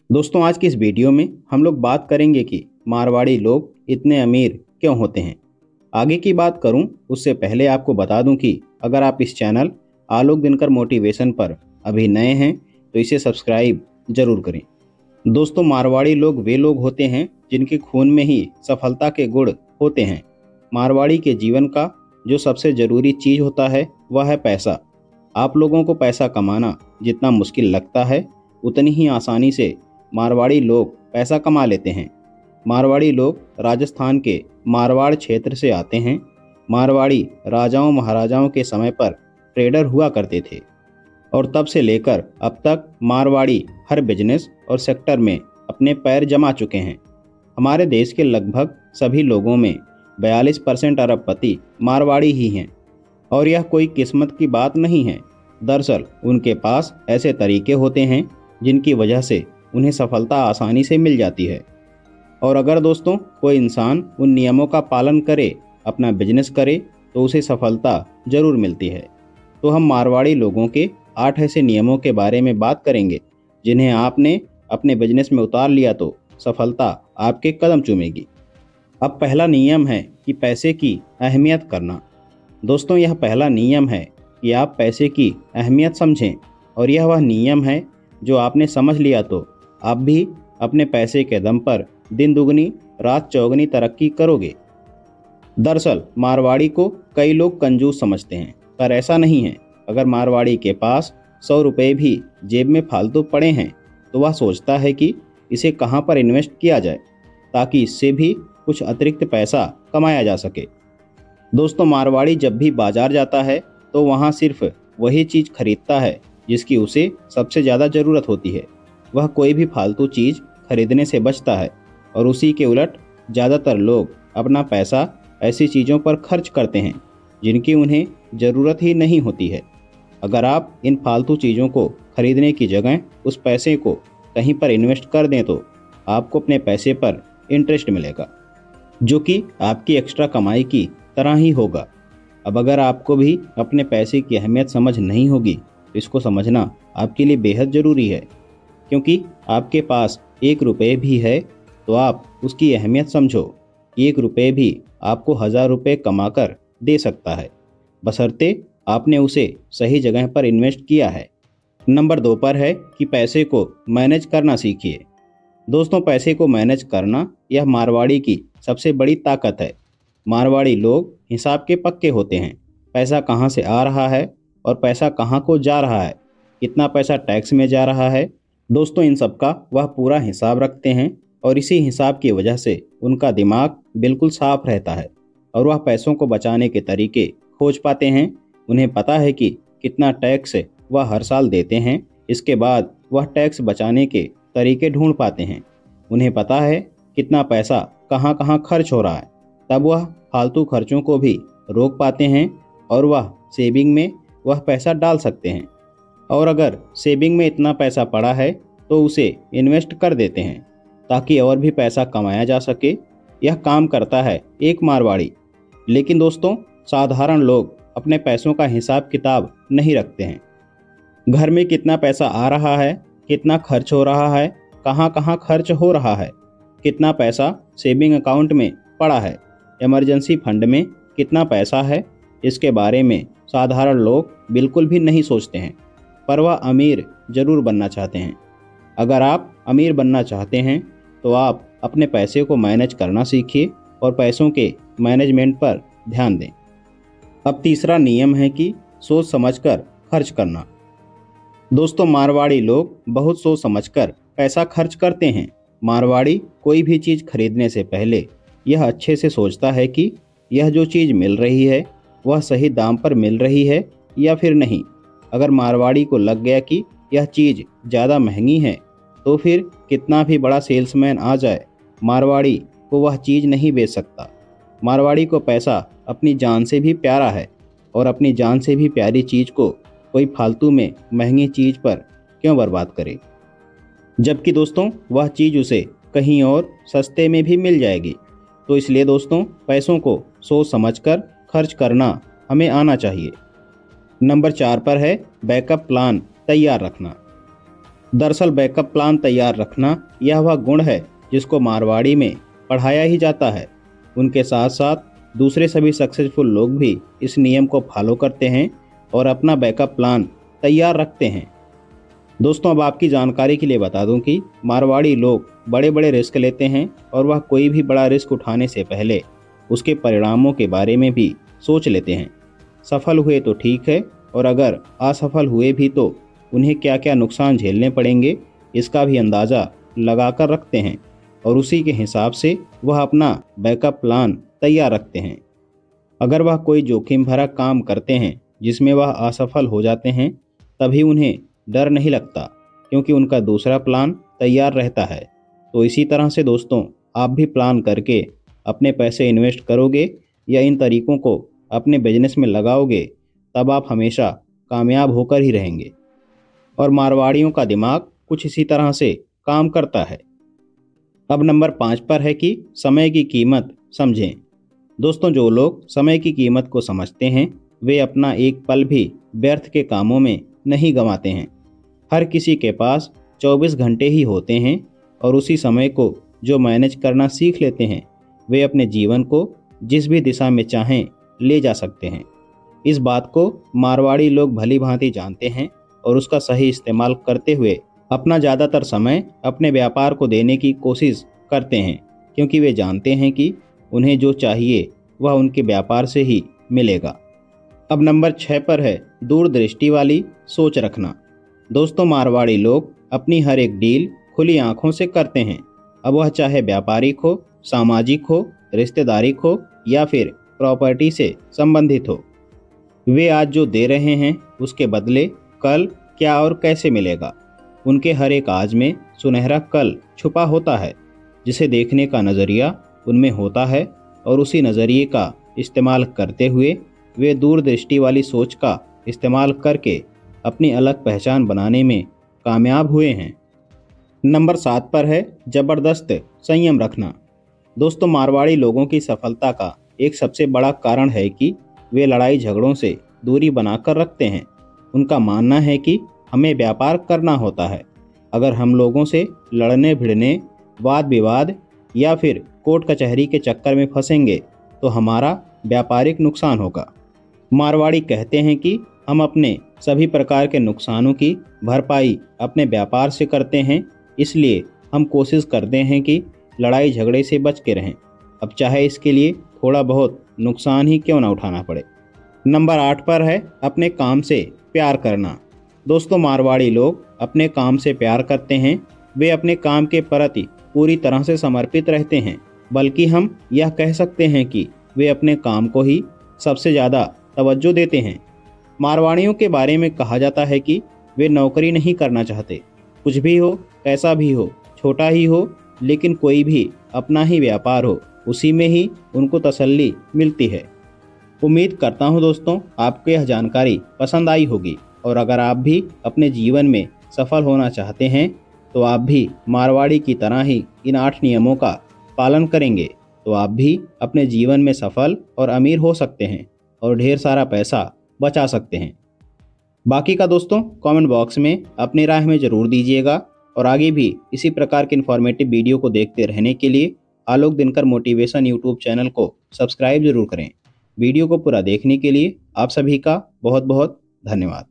दोस्तों, आज की इस वीडियो में हम लोग बात करेंगे कि मारवाड़ी लोग इतने अमीर क्यों होते हैं। आगे की बात करूं उससे पहले आपको बता दूं कि अगर आप इस चैनल आलोक दिनकर मोटिवेशन पर अभी नए हैं तो इसे सब्सक्राइब जरूर करें। दोस्तों, मारवाड़ी लोग वे लोग होते हैं जिनके खून में ही सफलता के गुण होते हैं। मारवाड़ी के जीवन का जो सबसे ज़रूरी चीज़ होता है वह है पैसा। आप लोगों को पैसा कमाना जितना मुश्किल लगता है उतनी ही आसानी से मारवाड़ी लोग पैसा कमा लेते हैं। मारवाड़ी लोग राजस्थान के मारवाड़ क्षेत्र से आते हैं। मारवाड़ी राजाओं महाराजाओं के समय पर ट्रेडर हुआ करते थे और तब से लेकर अब तक मारवाड़ी हर बिजनेस और सेक्टर में अपने पैर जमा चुके हैं। हमारे देश के लगभग सभी लोगों में 42% अरबपति मारवाड़ी ही हैं और यह कोई किस्मत की बात नहीं है। दरअसल उनके पास ऐसे तरीके होते हैं जिनकी वजह से उन्हें सफलता आसानी से मिल जाती है। और अगर दोस्तों कोई इंसान उन नियमों का पालन करे, अपना बिजनेस करे, तो उसे सफलता जरूर मिलती है। तो हम मारवाड़ी लोगों के 8 ऐसे नियमों के बारे में बात करेंगे जिन्हें आपने अपने बिजनेस में उतार लिया तो सफलता आपके कदम चूमेगी। अब पहला नियम है कि पैसे की अहमियत करना। दोस्तों, यह पहला नियम है कि आप पैसे की अहमियत समझें और यह वह नियम है जो आपने समझ लिया तो आप भी अपने पैसे के दम पर दिन दुगनी रात चौगनी तरक्की करोगे। दरअसल मारवाड़ी को कई लोग कंजूस समझते हैं, पर ऐसा नहीं है। अगर मारवाड़ी के पास 100 रुपये भी जेब में फालतू पड़े हैं तो वह सोचता है कि इसे कहाँ पर इन्वेस्ट किया जाए ताकि इससे भी कुछ अतिरिक्त पैसा कमाया जा सके। दोस्तों, मारवाड़ी जब भी बाजार जाता है तो वहाँ सिर्फ वही चीज़ खरीदता है जिसकी उसे सबसे ज़्यादा ज़रूरत होती है। वह कोई भी फालतू चीज़ खरीदने से बचता है और उसी के उलट ज़्यादातर लोग अपना पैसा ऐसी चीज़ों पर खर्च करते हैं जिनकी उन्हें ज़रूरत ही नहीं होती है। अगर आप इन फालतू चीज़ों को खरीदने की जगह उस पैसे को कहीं पर इन्वेस्ट कर दें तो आपको अपने पैसे पर इंटरेस्ट मिलेगा, जो कि आपकी एक्स्ट्रा कमाई की तरह ही होगा। अब अगर आपको भी अपने पैसे की अहमियत समझ नहीं होगी तो इसको समझना आपके लिए बेहद ज़रूरी है, क्योंकि आपके पास 1 रुपये भी है तो आप उसकी अहमियत समझो। 1 रुपये भी आपको 1000 रुपये कमाकर दे सकता है, बशर्ते आपने उसे सही जगह पर इन्वेस्ट किया है। नंबर 2 पर है कि पैसे को मैनेज करना सीखिए। दोस्तों, पैसे को मैनेज करना यह मारवाड़ी की सबसे बड़ी ताकत है। मारवाड़ी लोग हिसाब के पक्के होते हैं। पैसा कहाँ से आ रहा है और पैसा कहाँ को जा रहा है, कितना पैसा टैक्स में जा रहा है, दोस्तों इन सब का वह पूरा हिसाब रखते हैं और इसी हिसाब की वजह से उनका दिमाग बिल्कुल साफ रहता है और वह पैसों को बचाने के तरीके खोज पाते हैं। उन्हें पता है कि कितना टैक्स वह हर साल देते हैं, इसके बाद वह टैक्स बचाने के तरीके ढूंढ पाते हैं। उन्हें पता है कितना पैसा कहाँ कहाँ खर्च हो रहा है, तब वह फालतू खर्चों को भी रोक पाते हैं और वह सेविंग में वह पैसा डाल सकते हैं। और अगर सेविंग में इतना पैसा पड़ा है तो उसे इन्वेस्ट कर देते हैं ताकि और भी पैसा कमाया जा सके। यह काम करता है एक मारवाड़ी। लेकिन दोस्तों, साधारण लोग अपने पैसों का हिसाब किताब नहीं रखते हैं। घर में कितना पैसा आ रहा है, कितना खर्च हो रहा है, कहाँ कहाँ खर्च हो रहा है, कितना पैसा सेविंग अकाउंट में पड़ा है, इमरजेंसी फंड में कितना पैसा है, इसके बारे में साधारण लोग बिल्कुल भी नहीं सोचते हैं, पर वह अमीर जरूर बनना चाहते हैं। अगर आप अमीर बनना चाहते हैं तो आप अपने पैसे को मैनेज करना सीखिए और पैसों के मैनेजमेंट पर ध्यान दें। अब तीसरा नियम है कि सोच समझकर खर्च करना। दोस्तों, मारवाड़ी लोग बहुत सोच समझकर पैसा खर्च करते हैं। मारवाड़ी कोई भी चीज़ खरीदने से पहले यह अच्छे से सोचता है कि यह जो चीज़ मिल रही है वह सही दाम पर मिल रही है या फिर नहीं। अगर मारवाड़ी को लग गया कि यह चीज़ ज़्यादा महंगी है तो फिर कितना भी बड़ा सेल्समैन आ जाए, मारवाड़ी को वह चीज़ नहीं बेच सकता। मारवाड़ी को पैसा अपनी जान से भी प्यारा है और अपनी जान से भी प्यारी चीज़ को कोई फालतू में महंगी चीज़ पर क्यों बर्बाद करे, जबकि दोस्तों वह चीज़ उसे कहीं और सस्ते में भी मिल जाएगी। तो इसलिए दोस्तों, पैसों को सोच समझकर खर्च करना हमें आना चाहिए। नंबर 4 पर है बैकअप प्लान तैयार रखना। दरअसल बैकअप प्लान तैयार रखना यह वह गुण है जिसको मारवाड़ी में पढ़ाया ही जाता है। उनके साथ साथ दूसरे सभी सक्सेसफुल लोग भी इस नियम को फॉलो करते हैं और अपना बैकअप प्लान तैयार रखते हैं। दोस्तों, अब आपकी जानकारी के लिए बता दूं कि मारवाड़ी लोग बड़े बड़े रिस्क लेते हैं और वह कोई भी बड़ा रिस्क उठाने से पहले उसके परिणामों के बारे में भी सोच लेते हैं। सफल हुए तो ठीक है, और अगर असफल हुए भी तो उन्हें क्या क्या नुकसान झेलने पड़ेंगे इसका भी अंदाज़ा लगा कर रखते हैं और उसी के हिसाब से वह अपना बैकअप प्लान तैयार रखते हैं। अगर वह कोई जोखिम भरा काम करते हैं जिसमें वह असफल हो जाते हैं, तभी उन्हें डर नहीं लगता, क्योंकि उनका दूसरा प्लान तैयार रहता है। तो इसी तरह से दोस्तों, आप भी प्लान करके अपने पैसे इन्वेस्ट करोगे या इन तरीकों को अपने बिजनेस में लगाओगे, तब आप हमेशा कामयाब होकर ही रहेंगे। और मारवाड़ियों का दिमाग कुछ इसी तरह से काम करता है। अब नंबर 5 पर है कि समय की कीमत समझें। दोस्तों, जो लोग समय की कीमत को समझते हैं वे अपना एक पल भी व्यर्थ के कामों में नहीं गंवाते हैं। हर किसी के पास 24 घंटे ही होते हैं और उसी समय को जो मैनेज करना सीख लेते हैं वे अपने जीवन को जिस भी दिशा में चाहें ले जा सकते हैं। इस बात को मारवाड़ी लोग भली भांति जानते हैं और उसका सही इस्तेमाल करते हुए अपना ज़्यादातर समय अपने व्यापार को देने की कोशिश करते हैं, क्योंकि वे जानते हैं कि उन्हें जो चाहिए वह उनके व्यापार से ही मिलेगा। अब नंबर 6 पर है दूरदृष्टि वाली सोच रखना। दोस्तों, मारवाड़ी लोग अपनी हर एक डील खुली आंखों से करते हैं। अब वह चाहे व्यापारिक हो, सामाजिक हो, रिश्तेदारिक हो या फिर प्रॉपर्टी से संबंधित हो। वे आज जो दे रहे हैं उसके बदले कल क्या और कैसे मिलेगा। उनके हर एक आज में सुनहरा कल छुपा होता है, जिसे देखने का नज़रिया उनमें होता है और उसी नज़रिए का इस्तेमाल करते हुए वे दूरदृष्टि वाली सोच का इस्तेमाल करके अपनी अलग पहचान बनाने में कामयाब हुए हैं। नंबर 7 पर है ज़बरदस्त संयम रखना। दोस्तों, मारवाड़ी लोगों की सफलता का एक सबसे बड़ा कारण है कि वे लड़ाई झगड़ों से दूरी बनाकर रखते हैं। उनका मानना है कि हमें व्यापार करना होता है। अगर हम लोगों से लड़ने भिड़ने, वाद विवाद या फिर कोर्ट कचहरी के चक्कर में फंसेंगे तो हमारा व्यापारिक नुकसान होगा। मारवाड़ी कहते हैं कि हम अपने सभी प्रकार के नुकसानों की भरपाई अपने व्यापार से करते हैं, इसलिए हम कोशिश करते हैं कि लड़ाई झगड़े से बच के रहें, अब चाहे इसके लिए थोड़ा बहुत नुकसान ही क्यों ना उठाना पड़े। नंबर 8 पर है अपने काम से प्यार करना। दोस्तों, मारवाड़ी लोग अपने काम से प्यार करते हैं। वे अपने काम के प्रति पूरी तरह से समर्पित रहते हैं, बल्कि हम यह कह सकते हैं कि वे अपने काम को ही सबसे ज़्यादा तवज्जो देते हैं। मारवाड़ियों के बारे में कहा जाता है कि वे नौकरी नहीं करना चाहते। कुछ भी हो, कैसा भी हो, छोटा ही हो, लेकिन कोई भी अपना ही व्यापार हो, उसी में ही उनको तसल्ली मिलती है। उम्मीद करता हूँ दोस्तों, आपको यह जानकारी पसंद आई होगी, और अगर आप भी अपने जीवन में सफल होना चाहते हैं तो आप भी मारवाड़ी की तरह ही इन 8 नियमों का पालन करेंगे तो आप भी अपने जीवन में सफल और अमीर हो सकते हैं और ढेर सारा पैसा बचा सकते हैं। बाकी का दोस्तों कमेंट बॉक्स में अपनी राय में ज़रूर दीजिएगा, और आगे भी इसी प्रकार के इन्फॉर्मेटिव वीडियो को देखते रहने के लिए आलोक दिनकर मोटिवेशन यूट्यूब चैनल को सब्सक्राइब जरूर करें। वीडियो को पूरा देखने के लिए आप सभी का बहुत बहुत धन्यवाद।